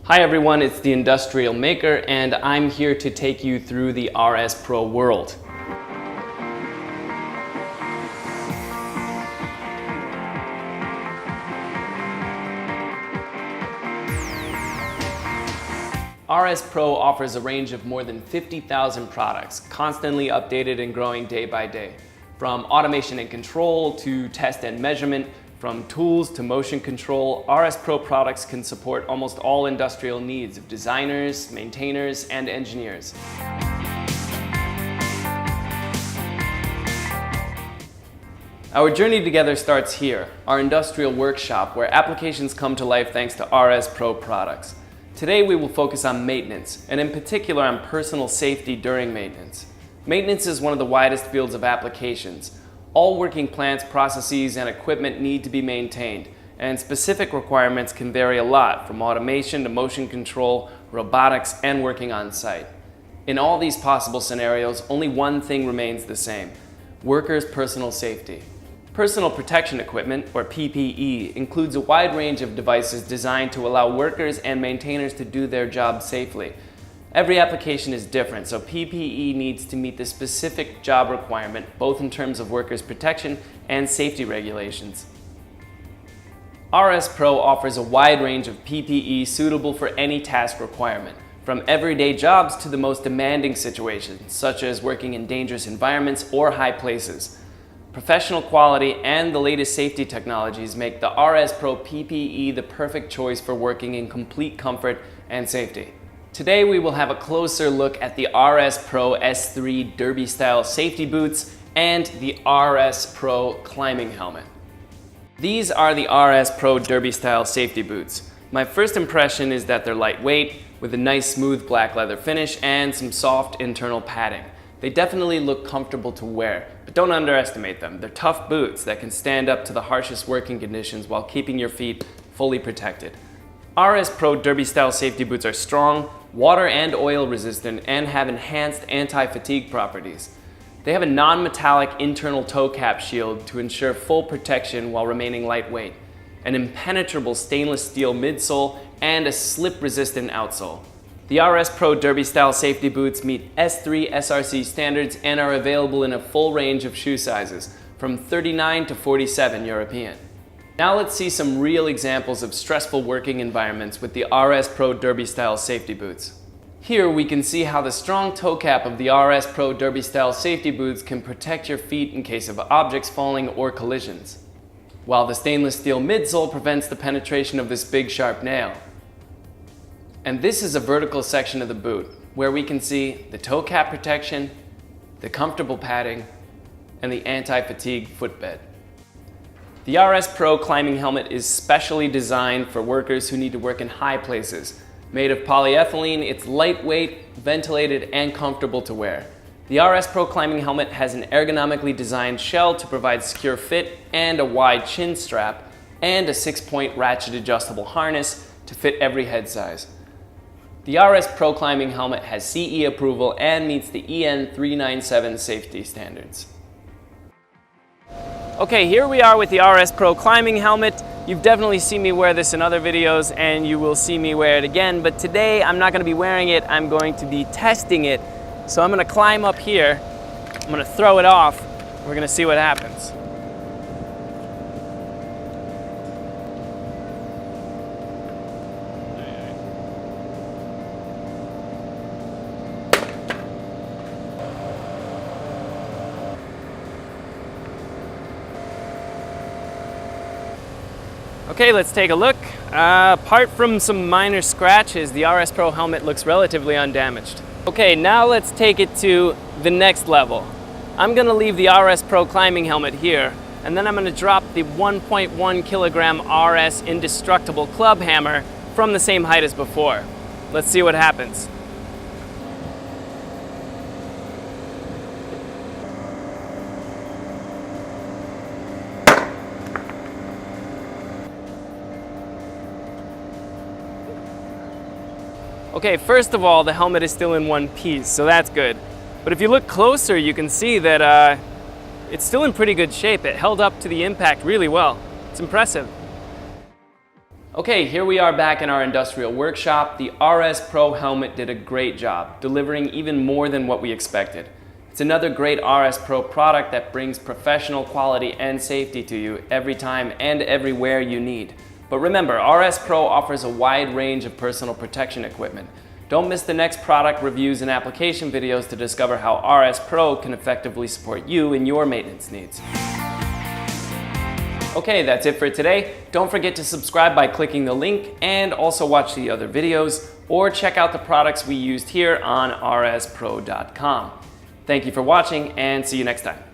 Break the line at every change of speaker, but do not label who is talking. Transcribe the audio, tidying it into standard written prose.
Hi everyone, it's the Industrial Maker, and I'm here to take you through the RS Pro world. RS Pro offers a range of more than 50,000 products, constantly updated and growing day by day. From automation and control to test and measurement, from tools to motion control, RS Pro products can support almost all industrial needs of designers, maintainers, and engineers. Our journey together starts here, our industrial workshop, where applications come to life thanks to RS Pro products. Today we will focus on maintenance, and in particular on personal safety during maintenance. Maintenance is one of the widest fields of applications. All working plants, processes, and equipment need to be maintained, and specific requirements can vary a lot, from automation to motion control, robotics, and working on site. In all these possible scenarios, only one thing remains the same: workers' personal safety. Personal protection equipment, or PPE, includes a wide range of devices designed to allow workers and maintainers to do their job safely. Every application is different, so PPE needs to meet the specific job requirement, both in terms of workers' protection and safety regulations. RS Pro offers a wide range of PPE suitable for any task requirement, from everyday jobs to the most demanding situations, such as working in dangerous environments or high places. Professional quality and the latest safety technologies make the RS Pro PPE the perfect choice for working in complete comfort and safety. Today we will have a closer look at the RS Pro S3 Derby style safety boots and the RS Pro climbing helmet. These are the RS Pro Derby style safety boots. My first impression is that they're lightweight, with a nice smooth black leather finish and some soft internal padding. They definitely look comfortable to wear, but don't underestimate them. They're tough boots that can stand up to the harshest working conditions while keeping your feet fully protected. RS Pro Derby style safety boots are strong, water and oil resistant, and have enhanced anti-fatigue properties. They have a non-metallic internal toe cap shield to ensure full protection while remaining lightweight, an impenetrable stainless steel midsole, and a slip-resistant outsole. The RS Pro Derby style safety boots meet S3 SRC standards and are available in a full range of shoe sizes, from 39 to 47 European. Now let's see some real examples of stressful working environments with the RS Pro Derby style safety boots. Here we can see how the strong toe cap of the RS Pro Derby style safety boots can protect your feet in case of objects falling or collisions, while the stainless steel midsole prevents the penetration of this big sharp nail. And this is a vertical section of the boot, where we can see the toe cap protection, the comfortable padding, and the anti-fatigue footbed. The RS Pro climbing helmet is specially designed for workers who need to work in high places. Made of polyethylene, it's lightweight, ventilated, and comfortable to wear. The RS Pro climbing helmet has an ergonomically designed shell to provide secure fit and a wide chin strap, and a 6-point ratchet adjustable harness to fit every head size. The RS Pro climbing helmet has CE approval and meets the EN 397 safety standards. Okay, here we are with the RS Pro climbing helmet. You've definitely seen me wear this in other videos, and you will see me wear it again, but today I'm not going to be wearing it, I'm going to be testing it. So I'm going to climb up here, I'm going to throw it off, we're going to see what happens. Okay, let's take a look. Apart from some minor scratches, the RS Pro helmet looks relatively undamaged. Okay, now let's take it to the next level. I'm gonna leave the RS Pro climbing helmet here, and then I'm gonna drop the 1.1 kilogram RS Indestructible club hammer from the same height as before. Let's see what happens. Okay, first of all, the helmet is still in one piece, so that's good. But if you look closer, you can see that it's still in pretty good shape. It held up to the impact really well. It's impressive. Okay, here we are back in our industrial workshop. The RS Pro helmet did a great job, delivering even more than what we expected. It's another great RS Pro product that brings professional quality and safety to you every time and everywhere you need. But remember, RS Pro offers a wide range of personal protection equipment. Don't miss the next product reviews and application videos to discover how RS Pro can effectively support you in your maintenance needs. Okay, that's it for today. Don't forget to subscribe by clicking the link and also watch the other videos or check out the products we used here on rspro.com. Thank you for watching and see you next time.